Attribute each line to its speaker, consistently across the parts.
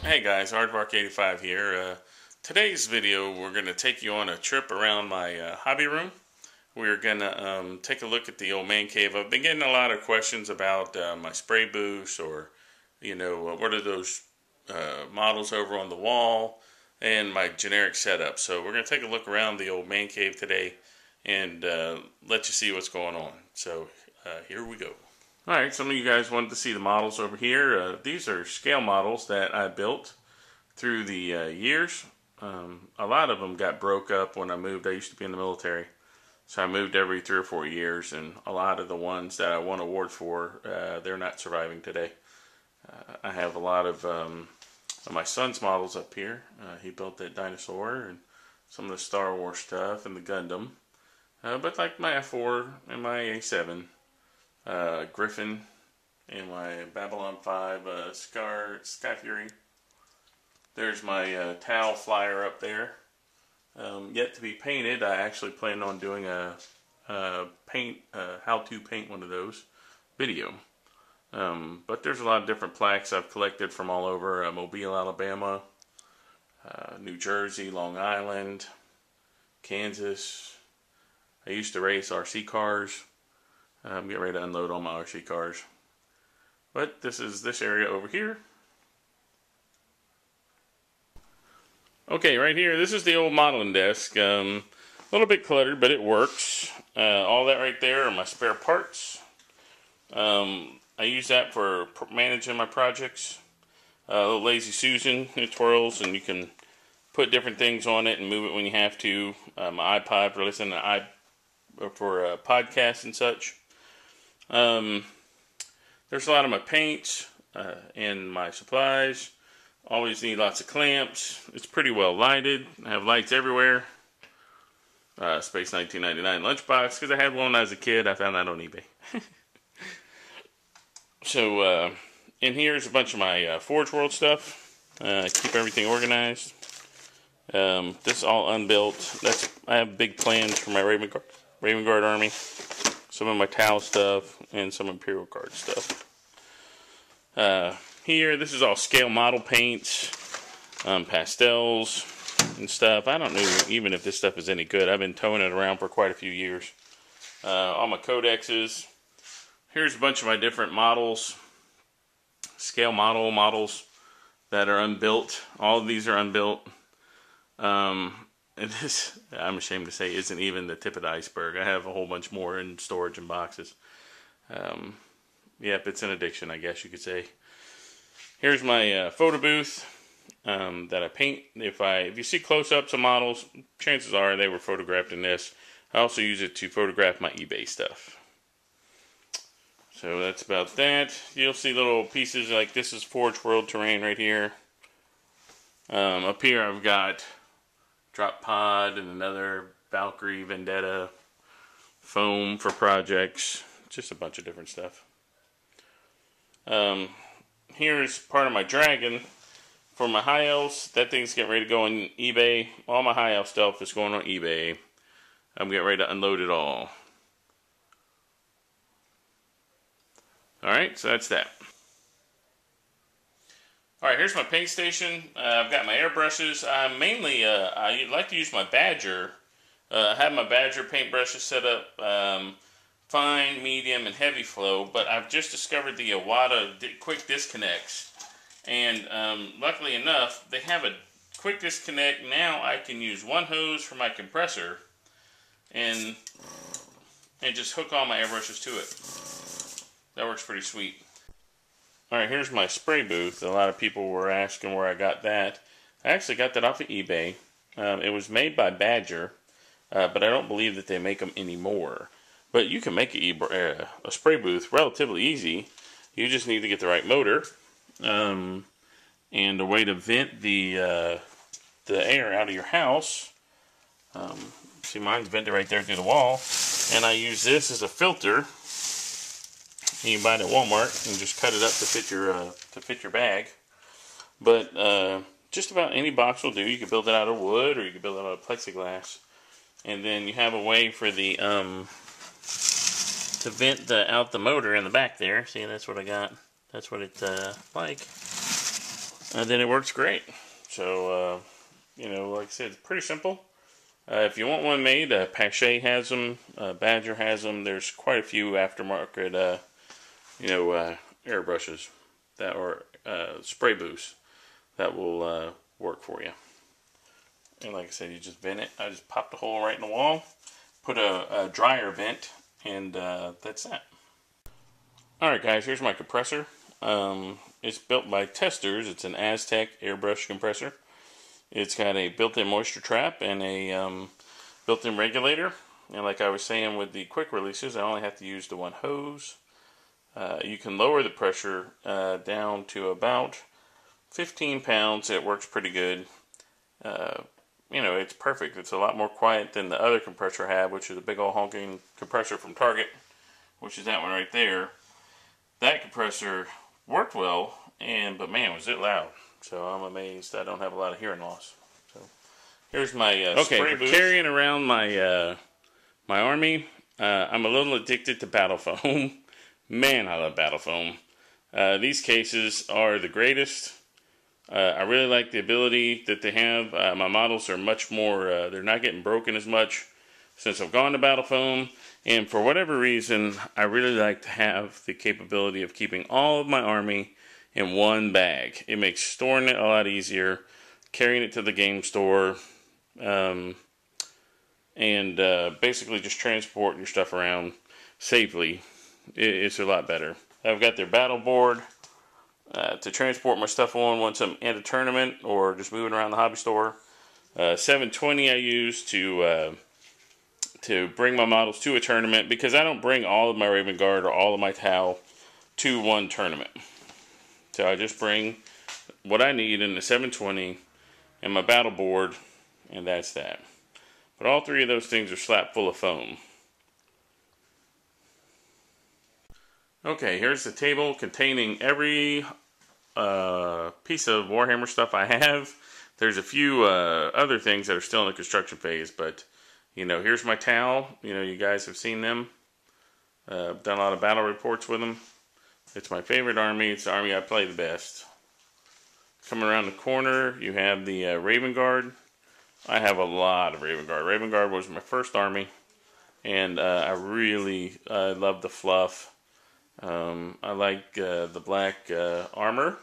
Speaker 1: Hey guys, Aardvark85 here. Today's video, we're going to take you on a trip around my hobby room. We're going to take a look at the old man cave. I've been getting a lot of questions about my spray booths, or, what are those models over on the wall, and my generic setup. So we're going to take a look around the old man cave today and let you see what's going on. So here we go. Alright, some of you guys wanted to see the models over here. These are scale models that I built through the years. A lot of them got broke up when I moved. I used to be in the military, so I moved every 3 or 4 years, and a lot of the ones that I won awards for, they're not surviving today. I have a lot of my son's models up here. He built that dinosaur and some of the Star Wars stuff and the Gundam. But like my F4 and my A7, Griffin, and my Babylon 5 Sky Fury. There's my Tau flyer up there, yet to be painted. I actually plan on doing a how to paint one of those video. But there's a lot of different plaques I've collected from all over Mobile, Alabama, New Jersey, Long Island, Kansas. I used to race RC cars. I'm getting ready to unload all my RC cars. But this is this area over here. Okay, right here, this is the old modeling desk. A little bit cluttered, but it works. All that right there are my spare parts. I use that for managing my projects. A little Lazy Susan, it twirls, and you can put different things on it and move it when you have to. My iPod for listening to podcasts and such. There's a lot of my paints and my supplies. Always need lots of clamps. It's pretty well lighted. I have lights everywhere. Space 1999 lunchbox, because I had one as a kid. I found that on eBay. So in here is a bunch of my Forge World stuff. Keep everything organized. This is all unbuilt. I have big plans for my Raven Guard army. Some of my Tau stuff, and some Imperial Guard stuff. Here, this is all scale model paints, pastels, and stuff. I don't know even if this stuff is any good. I've been towing it around for quite a few years. All my codexes. Here's a bunch of my different models, scale models that are unbuilt. All of these are unbuilt. And this, I'm ashamed to say, isn't even the tip of the iceberg. I have a whole bunch more in storage and boxes. Yep, it's an addiction, I guess you could say. Here's my photo booth that I paint. If you see close-ups of models, chances are they were photographed in this. I also use it to photograph my eBay stuff. So that's about that. You'll see little pieces like this is Forge World terrain right here. Up here I've got Drop Pod and another Valkyrie Vendetta, foam for projects, just a bunch of different stuff. Here's part of my Dragon for my high elves. That thing's getting ready to go on eBay. All my high elf stuff is going on eBay. I'm getting ready to unload it all. Alright, so that's that. Alright, here's my paint station. I've got my airbrushes. I like to use my Badger. I have my Badger paintbrushes set up fine, medium, and heavy flow, but I've just discovered the Iwata quick disconnects. And luckily enough, they have a quick disconnect. Now I can use one hose for my compressor and just hook all my airbrushes to it. That works pretty sweet. Alright, here's my spray booth. A lot of people were asking where I got that. I actually got that off of eBay. It was made by Badger, but I don't believe that they make them anymore. But you can make a spray booth relatively easy. You just need to get the right motor and a way to vent the air out of your house. See, mine's vented right there through the wall, and I use this as a filter. You can buy it at Walmart and just cut it up to fit your bag. But just about any box will do. You can build it out of wood, or you can build it out of plexiglass, and then you have a way for the to vent out the motor in the back there. See, that's what I got. That's what it's like. then it works great. So, you know, like I said, it's pretty simple. If you want one made, Pache has them, Badger has them. There's quite a few aftermarket, you know, airbrushes that are spray booths that will work for you. And like I said, you just vent it. I just popped a hole right in the wall, put a dryer vent, and that's that. Alright guys, here's my compressor. It's built by Testors. It's an Aztec airbrush compressor. It's got a built-in moisture trap and a built-in regulator. And like I was saying with the quick releases, I only have to use the one hose. You can lower the pressure down to about 15 pounds. It works pretty good. You know, it's perfect. It's a lot more quiet than the other compressor I have, which is a big old honking compressor from Target, which is that one right there. That compressor worked well, but man, was it loud. So I'm amazed I don't have a lot of hearing loss. So here's my spray booth. Carrying around my my Army. I'm a little addicted to battle foam. Man, I love battle foam. These cases are the greatest. I really like the ability that they have. My models are much more, they're not getting broken as much since I've gone to battle foam. And for whatever reason, I really like to have the capability of keeping all of my Army in one bag. It makes storing it a lot easier, carrying it to the game store, and basically just transporting your stuff around safely. It's a lot better. I've got their battle board to transport my stuff on once I'm at a tournament or just moving around the hobby store. 720 I use to bring my models to a tournament, because I don't bring all of my Raven Guard or all of my Tau to one tournament. So I just bring what I need in the 720 and my battle board, and that's that. But all three of those things are slapped full of foam. Okay, here's the table containing every piece of Warhammer stuff I have. There's a few other things that are still in the construction phase, but you know, here's my Tau. You know, you guys have seen them. I've done a lot of battle reports with them. It's my favorite Army. It's the Army I play the best. Coming around the corner, you have the Raven Guard. I have a lot of Raven Guard. Raven Guard was my first Army, and I really love the fluff. I like the black armor.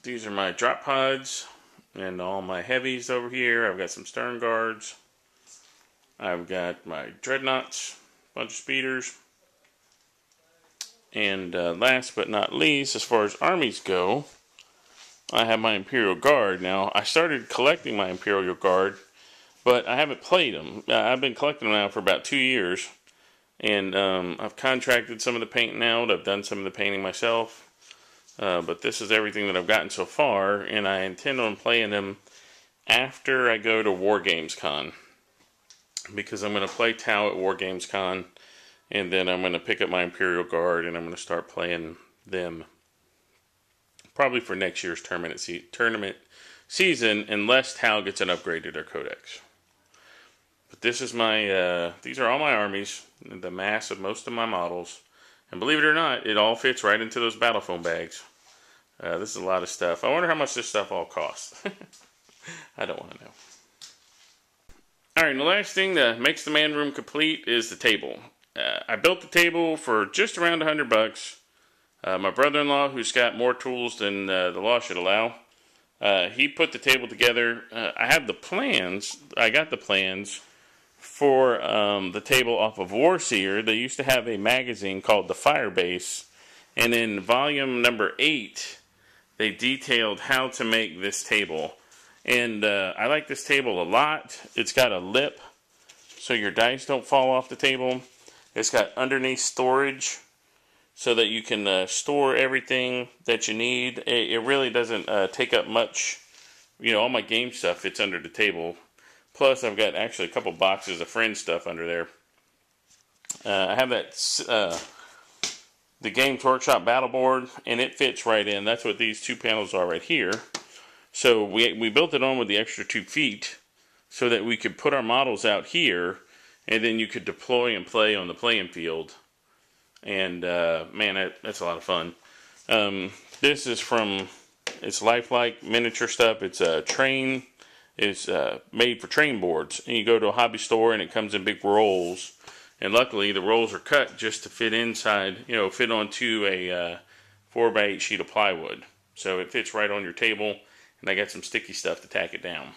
Speaker 1: These are my drop pods and all my heavies over here. I've got some stern guards. I've got my dreadnoughts, a bunch of speeders. And last but not least, as far as armies go, I have my Imperial Guard. Now, I started collecting my Imperial Guard, but I haven't played them. I've been collecting them now for about 2 years. And I've contracted some of the painting out. I've done some of the painting myself. But this is everything that I've gotten so far. And I intend on playing them after I go to War Games Con, because I'm going to play Tau at War Games Con. And then I'm going to pick up my Imperial Guard and I'm going to start playing them. Probably for next year's tournament season, unless Tau gets an upgrade to their codex. But this is my, these are all my armies, the mass of most of my models. And believe it or not, it all fits right into those battle foam bags. This is a lot of stuff. I wonder how much this stuff all costs. I don't want to know. Alright, and the last thing that makes the man room complete is the table. I built the table for just around $100. My brother-in-law, who's got more tools than the law should allow, he put the table together. I have the plans. I got the plans for the table off of Warseer. They used to have a magazine called The Firebase, and in volume number 8, they detailed how to make this table. And I like this table a lot. It's got a lip so your dice don't fall off the table. It's got underneath storage so that you can store everything that you need. It really doesn't take up much. You know, all my game stuff fits under the table. Plus, I've got actually a couple boxes of friend stuff under there. I have that the Games Workshop battle board, and it fits right in. That's what these two panels are right here. So we built it on with the extra 2 feet so that we could put our models out here, and then you could deploy and play on the playing field. And man, that's a lot of fun. This is from It's lifelike miniature stuff. It's a train. It's made for train boards. And you go to a hobby store and it comes in big rolls. And luckily the rolls are cut just to fit inside, fit onto a 4x8 sheet of plywood. So it fits right on your table. And I got some sticky stuff to tack it down.